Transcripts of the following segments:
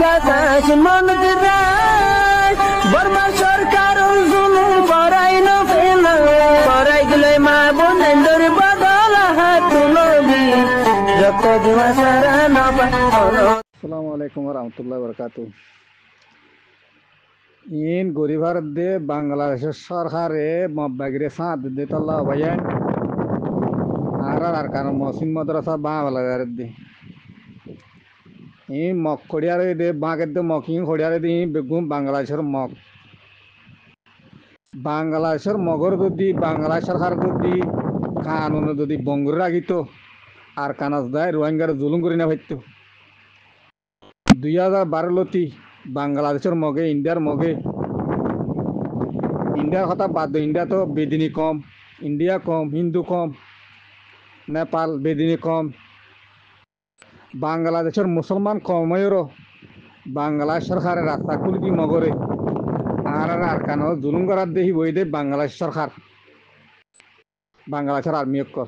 বাতাস মন দিরাই বর্মা সরকার জুলুম করাই না ফেলা করাই গেলে মা বোনেদের বদল হাত তুলবি যত দিবা সারা না পালো। আসসালামু আলাইকুম রহমতুল্লাহ বরকাতু। ইন গরিবার দে বাংলাদেশের সরকারে মব্বাগিরে সাঁত দে তল্লা ভাইয়ান আর কারণ মসিন মাদ্রাসা বাংলাদেশ দে ই মক খড়িয়ারে দে বাঁকের দে মকিং খড়িয়ারে দি বেগুম বাংলাদেশের মগর যদি বাংলা সরকার যদি কানুন যদি বঙ্গুর রাখিত আর কানাস দেয় রোহিঙ্গার জুলুম করি না ভাইতো 2012 লতি বাংলাদেশের মগে ইন্ডিয়ার কথা বাদ দে। ইন্ডিয়া তো বেদিনী কম, ইন্ডিয়া কম, হিন্দু কম, নেপাল বেদিনী কম, বাংলাদেশের মুসলমান কমেরও বাংলা সরকারের রাস্তা খুলি দি মগরে আর কানো জুলুম করার দেখি বই দে বাংলাদেশ সরকার বাংলাদেশের আর্মি অক্কর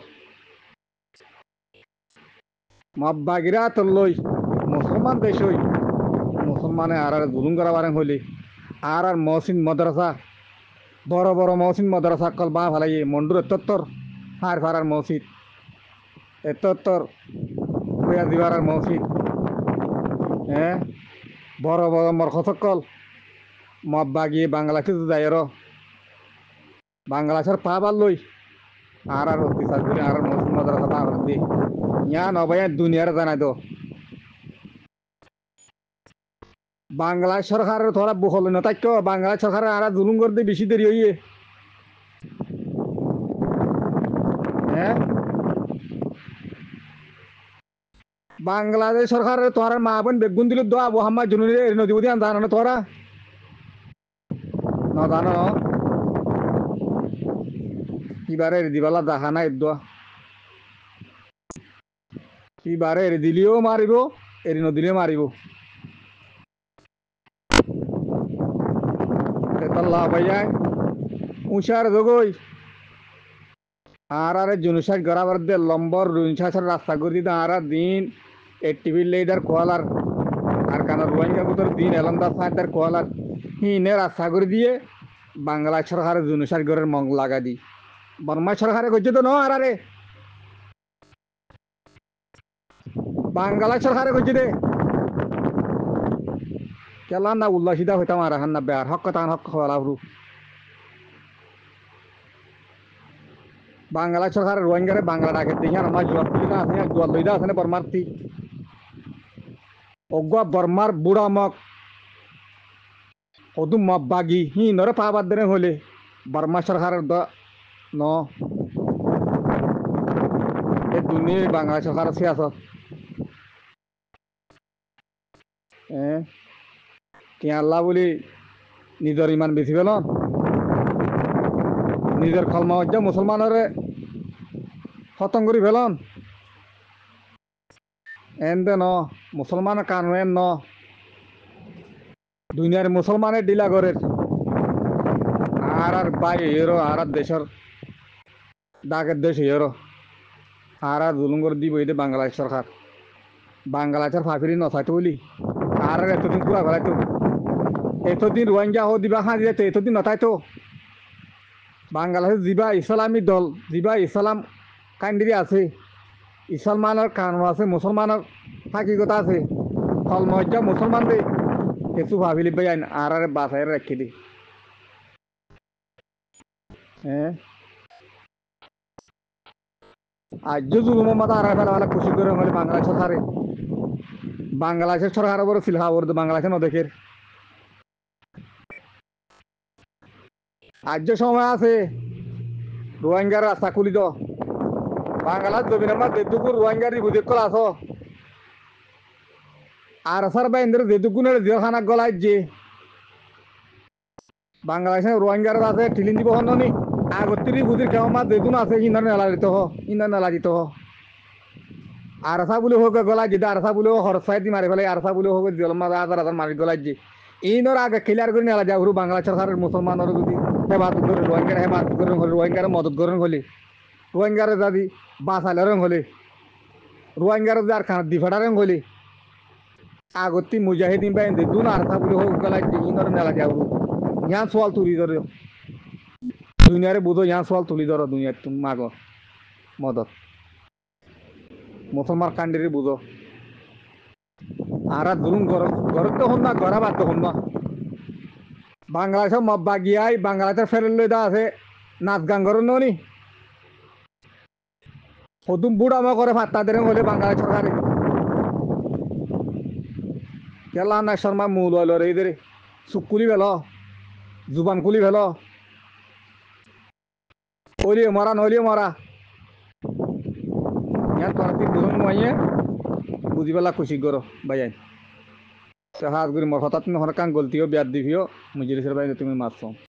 মব্বাগিরা তো লই মুসলমান দেশ হই মুসলমানে আর জুলুম করা বারেন হইলে আর মহসিন মাদ্রাসা বড় বড় মহসিন মাদ্রাসা কল বা ভালাই মন্ডুর এতত্তর হার ফারার মসজিদ এতত্তর কুয়া দিবার মসজিদ হ্যাঁ বড় বড় মর্খ সকল মব্বাগি বাংলাদেশে যাই বাংলাদেশের পা বার লই আর অত্যাচার করে আর মহসিন মাদ্রাসা পা বার দি ইয়া নবাই দুনিয়ার জানাই দো বাংলা সরকারের তোরা বহল না তাই বাংলা সরকারের আর জুলুম করতে বেশি দেরি হইয়ে হ্যাঁ বাংলাদেশ সরকারের তোরা মা বোন বেগুন দিল দোয়া মোহাম্মদ জুনুরি নদী বুদ্ধি জানো না তোরা না জানো কিবারে দিবালা দেখা নাই দোয়া কিবারে এরি দিলেও মারিব এরি নদিলেও মারিব আল্লাহ ভাইয়াই উষার জগই আর জুনুসার গড়াবার দে লম্বর রুইনসার রাস্তা করে দিতে আর দিন এ টিভির লেদার কোয়ালার আর কানার রোহিঙ্গা বুতর দিন এলমদার সাঁতার কোয়ালার হিনে রাস্তা করে দিয়ে বাংলা সরকারের জুনুসার গড়ের মং লাগা দি বর্মা সরকারে করছে তো ন আর বাংলা সরকারে করছে দে কেলা না উল্লাসিদা হইতাম আর হান না বেয়ার হক কথা হক হলা হরু বাংলা সরকার রোহিঙ্গারে বাংলা ডাকে দেখি আর আমার জবাব দিলে আছে জোয়ার লইদা আছে না বর্মার্থী অগুয়া বর্মার বুড়া মক কদু মব্বাগি হি নরে পাবার দেনে হলে বর্মা সরকারের দ ন এ দুনিয়া বাংলা সরকার সিয়াসত কি আল্লাহ বলি নিজের ইমান বেশি পেল নিজের খলমা হচ্ছে মুসলমানের খতম করি ফেলন এন দে ন মুসলমানের কারণ এন ন দুনিয়ার মুসলমানের ডিলা করে আর বাই হইরো আর দেশের ডাকের দেশ হইরো আর জুলুম করে দিব এই বাংলাদেশ সরকার বাংলাদেশের ফাঁফিরি নথাইতো বলি আর এতদিন পুরা ফেলাইতো এতদিন রোহিঙ্গা হো দিবা খাঁ দিলে এতদিন নথাইতো বাংলাদেশ যিবা ইসলামী দল যিবা ইসলাম কান্দিরি আছে ইসলমানের কানুন আছে মুসলমানের হাকিকতা আছে ফল মজ্জা মুসলমান দে কিছু ভাবিলি ভাই আর বাসায় রাখি দি হ্যাঁ আজ জুলুম মাথা আর ফেলা খুশি করে হলে বাংলাদেশ সরকারে বাংলাদেশের সরকারের বড় ফিল খাওয়ার বাংলাদেশে নদেখের আজ সময় আছে রোহিঙ্গার রাস্তা খুলি দ বাংলার জমিনের মধ্যে যেটুকু রোহিঙ্গার বুঝে কল আস আর সার বাইন্দের যেটুকুনের জেলখানা গলাই যে বাংলাদেশে রোহিঙ্গার আছে ঠিলিন দিব হনি আগত্রি বুঝির কেমন মাছ যেতুন আছে ইন্ধান নেলা দিত হ ইন্ধান নেলা দিত হ আরসা বলে হোক গলাই যেটা আরসা বলে হরসাই দি মারি ফেলে আরসা বলে হোক জল মাছ হাজার হাজার মারি গলাই যে ইনর আগে ক্লিয়ার করে নেলা যায় বাংলা সরকারের মুসলমানের যদি হেফাজত করে রোহিঙ্গার হেফাজত করে হলে রোহিঙ্গার মদত করেন হলে রোহিঙ্গার যদি বাঁচালে রং হলে রোহিঙ্গার আর খানা দি ফেটা রং হলে আগতি মুজাহিদিন বাইন্দে দুন আরতা বলে হোক গলাই জীবনের নেলা যাবো ইয়া সোয়াল তুলি ধরে দুনিয়ারে বুঝো ইয়া সোয়াল তুলি ধরো দুনিয়ার তুমি মাগ মদত মুসলমান কান্ডিরে বুঝো আর জুলুম ঘরত তো হন না ঘরা বাদ হন না বাংলাদেশের মব্বা গিয়াই বাংলাদেশের ফেরেল লইদা আছে নাচ গান করুন নি হদুম বুড়া আমা করে ফাত্তা দেন হলে বাংলাদেশ সরকারে কেলা না শর্মা মূল হলো রে ইদের চুক কুলি ভেল জুবান কুলি ভেল হলিও মরা নলিও মরা ইয়ার তরফি বুঝুন মাইয়ে বুঝি পেলা খুশি করো বাইয়াই হাত গুড়ি মর হঠাৎ নহর কান গলতিও বিয়ার দিবিও মুজিলিসের বাইরে তুমি মারছো